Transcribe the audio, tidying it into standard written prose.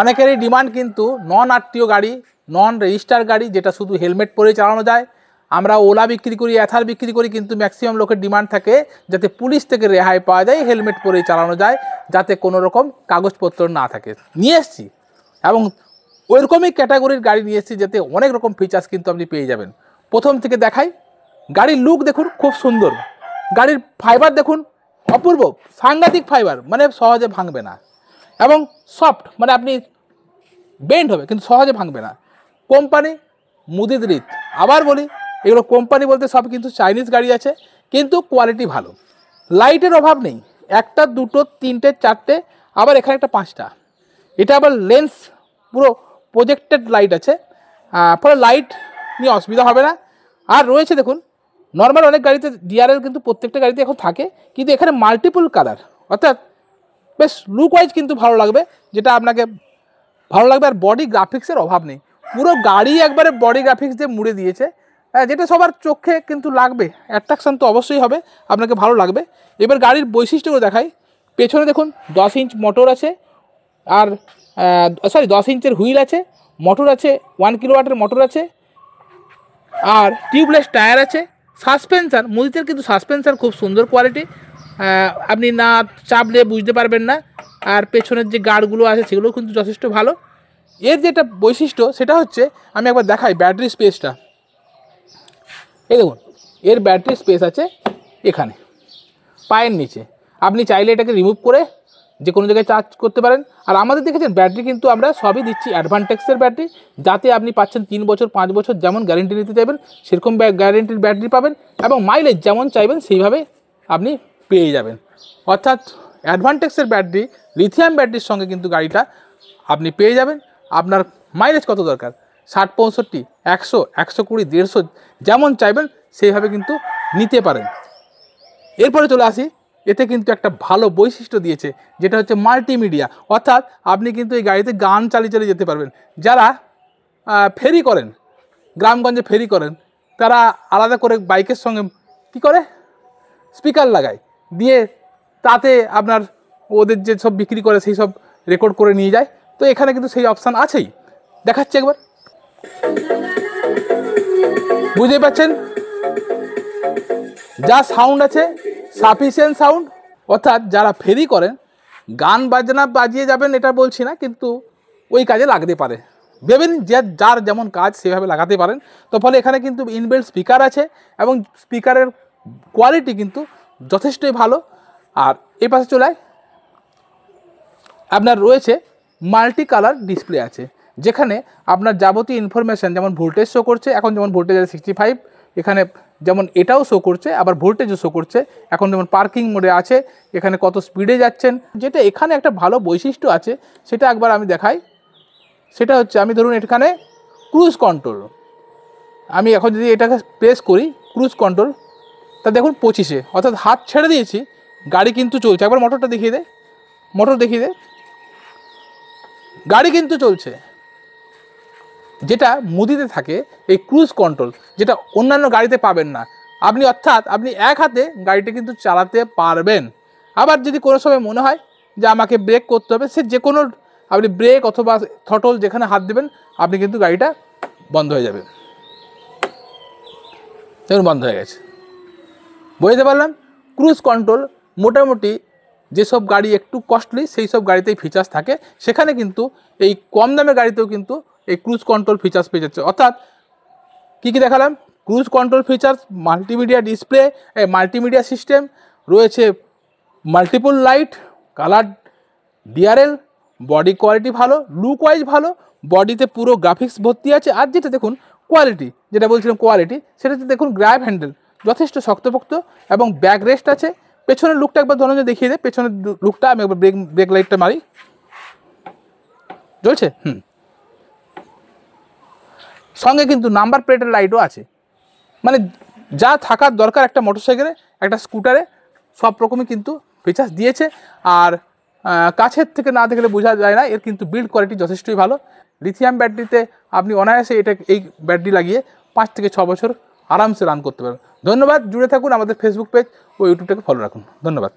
অনেকেরই ডিমান্ড কিন্তু নন আরটিও গাড়ি, নন রেজিস্টার গাড়ি, যেটা শুধু হেলমেট পরে চালানো যায়। আমরা ওলা বিক্রি করি, এথার বিক্রি করি, কিন্তু ম্যাক্সিমাম লোকের ডিমান্ড থাকে যাতে পুলিশ থেকে রেহাই পাওয়া যায়, হেলমেট পরেই চালানো যায়, যাতে কোনো রকম কাগজপত্র না থাকে। নিয়ে এসছি এবং ওইরকমই ক্যাটাগরির গাড়ি নিয়ে এসেছি যাতে অনেক রকম ফিচার্স কিন্তু আপনি পেয়ে যাবেন। প্রথম থেকে দেখাই, গাড়ির লুক দেখুন খুব সুন্দর, গাড়ির ফাইবার দেখুন অপূর্ব, সাংঘাতিক ফাইবার, মানে সহজে ভাঙবে না, এবং সফট, মানে আপনি বেন্ড হবে কিন্তু সহজে ভাঙবে না। কোম্পানি মুদিত রিত, আবার বলি এগুলো কোম্পানি বলতে সব কিন্তু চাইনিজ গাড়ি আছে, কিন্তু কোয়ালিটি ভালো। লাইটের অভাব নেই, একটা দুটো তিনটে চারটে, আবার এখানে একটা পাঁচটা। এটা আবার লেন্স পুরো প্রজেক্টেড লাইট আছে, ফলে লাইট নিয়ে অসুবিধা হবে না। আর রয়েছে দেখুন, নর্মাল অনেক গাড়িতে ডিআরএল কিন্তু প্রত্যেকটা গাড়িতে এখন থাকে, কিন্তু এখানে মাল্টিপল কালার, অর্থাৎ বেশ লুক ওয়াইজ কিন্তু ভালো লাগবে, যেটা আপনাকে ভালো লাগবে। আর বডি গ্রাফিক্সের অভাব নেই, পুরো গাড়ি একবারে বডি গ্রাফিক্স দিয়ে মুড়ে দিয়েছে, যেটা সবার চোখে কিন্তু লাগবে, অ্যাট্রাকশন তো অবশ্যই হবে, আপনাকে ভালো লাগবে। এবার গাড়ির বৈশিষ্ট্যগুলো দেখাই। পেছনে দেখুন 10 ইঞ্চ মোটর আছে, আর 10 ইঞ্চের হুইল আছে, মোটর আছে 1 কিলোওয়াটের মোটর আছে, আর টিউবলেস টায়ার আছে। সাসপেনশান, মুদিতের কিন্তু সাসপেনশান খুব সুন্দর কোয়ালিটি, আপনি না চাপলে বুঝতে পারবেন না। আর পেছনের যে গার্ডগুলো আছে সেগুলোও কিন্তু যথেষ্ট ভালো। এর যেটা বৈশিষ্ট্য সেটা হচ্ছে, আমি একবার দেখাই ব্যাটারি স্পেসটা। এই দেখুন, এর ব্যাটারি স্পেস আছে এখানে পায়ের নিচে, আপনি চাইলে এটাকে রিমুভ করে যে কোনো জায়গায় চার্জ করতে পারেন। আর আমাদের দেখেছেন ব্যাটারি কিন্তু আমরা সবই দিচ্ছি অ্যাডভান্টেক্সের ব্যাটারি, যাতে আপনি পাচ্ছেন 3 বছর 5 বছর যেমন গ্যারেন্টি নিতে চাইবেন সেরকম গ্যারেন্টির ব্যাটারি পাবেন, এবং মাইলেজ যেমন চাইবেন সেইভাবে আপনি পেয়ে যাবেন। অর্থাৎ অ্যাডভান্টেক্সের ব্যাটারি লিথিয়াম ব্যাটারির সঙ্গে কিন্তু গাড়িটা আপনি পেয়ে যাবেন। আপনার মাইলেজ কত দরকার, 60 65 100 120 150 যেমন চাইবেন সেইভাবে কিন্তু নিতে পারেন। এরপরে চলে আসি, এতে কিন্তু একটা ভালো বৈশিষ্ট্য দিয়েছে, যেটা হচ্ছে মাল্টিমিডিয়া, অর্থাৎ আপনি কিন্তু এই গাড়িতে গান চালিয়ে চালিয়ে যেতে পারবেন। যারা ফেরি করেন, গ্রামগঞ্জে ফেরি করেন, তারা আলাদা করে বাইকের সঙ্গে কী করে স্পিকার লাগায়, দিয়ে তাতে আপনার ওদের যে সব বিক্রি করে সেই সব রেকর্ড করে নিয়ে যায়। তো এখানে কিন্তু সেই অপশান আছেই, দেখাচ্ছি একবার, বুঝতেই পারছেন যা সাউন্ড আছে সাফিসিয়েন্ট সাউন্ড। অর্থাৎ যারা ফেরি করেন গান বাজনা বাজিয়ে যাবেন এটা বলছি না, কিন্তু ওই কাজে লাগতে পারে, ভেবেন যে যার যেমন কাজ সেভাবে লাগাতে পারেন। তো ফলে এখানে কিন্তু ইনবিল্ট স্পিকার আছে, এবং স্পিকারের কোয়ালিটি কিন্তু যথেষ্টই ভালো। আর এই পাশে চলে আপনার রয়েছে মাল্টি কালার ডিসপ্লে আছে, যেখানে আপনার যাবতীয় ইনফরমেশান, যেমন ভোল্টেজ শো করছে, এখন যেমন ভোল্টেজ আছে 65, এখানে যেমন এটাও শো করছে, আবার ভোল্টেজও শো করছে। এখন যেমন পার্কিং মোডে আছে, এখানে কত স্পিডে যাচ্ছেন, যেটা এখানে একটা ভালো বৈশিষ্ট্য আছে, সেটা একবার আমি দেখাই। সেটা হচ্ছে, আমি ধরুন এখানে ক্রুজ কন্ট্রোল, আমি এখন যদি এটাকে প্রেস করি ক্রুজ কন্ট্রোল, তা দেখুন 25-এ, অর্থাৎ হাত ছেড়ে দিয়েছি, গাড়ি কিন্তু চলছে। একবার মোটরটা দেখিয়ে দে, মোটর দেখিয়ে দে, গাড়ি কিন্তু চলছে। যেটা মুদিতে থাকে এই ক্রুজ কন্ট্রোল, যেটা অন্যান্য গাড়িতে পাবেন না আপনি, অর্থাৎ আপনি এক হাতে গাড়িটা কিন্তু চালাতে পারবেন। আবার যদি কোনো সময় মনে হয় যে আমাকে ব্রেক করতে হবে, সে যে কোনো আপনি ব্রেক অথবা থ্রটল যেখানে হাত দেবেন আপনি কিন্তু গাড়িটা বন্ধ হয়ে যাবে, দেখুন বন্ধ হয়ে গেছে। বুঝতে পারলাম, ক্রুজ কন্ট্রোল মোটামুটি যেসব গাড়ি একটু কস্টলি সেই সব গাড়িতেই ফিচার্স থাকে, সেখানে কিন্তু এই কম দামের গাড়িতেও কিন্তু এই ক্রুজ কন্ট্রোল ফিচার্স পেয়ে যাচ্ছে। অর্থাৎ কী কী দেখালাম, cruise control features, multimedia display, multimedia system রয়েছে, multiple light, colour DRL, body quality ভালো, লুক ওয়াইজ ভালো, বডিতে পুরো গ্রাফিক্স ভর্তি আছে। আর যেটা দেখুন কোয়ালিটি, যেটা বলছিলাম কোয়ালিটি, সেটাতে দেখুন গ্র্যাব হ্যান্ডেল যথেষ্ট শক্তপোক্ত, এবং ব্যাক রেস্ট আছে। পেছনের লুকটা একবার ধরুন দেখিয়ে দেয়, পেছনের লুকটা আমি একবার ব্রেক লাইটটা মারি, চলছে। সঙ্গে কিন্তু নাম্বার প্লেটের লাইটও আছে, মানে যা থাকার দরকার একটা মোটরসাইকেলে, একটা স্কুটারে, সব রকমই কিন্তু ফিচার্স দিয়েছে। আর কাছের থেকে না দেখলে বোঝা যায় না, এর কিন্তু বিল্ড কোয়ালিটি যথেষ্টই ভালো। লিথিয়াম ব্যাটারিতে আপনি অনায়াসে এই ব্যাটারি লাগিয়ে 5 থেকে 6 বছর আরামসে রান করতে পারেন। ধন্যবাদ, জুড়ে থাকুন আমাদের ফেসবুক পেজ ও ইউটিউবটাকে ফলো রাখুন। ধন্যবাদ।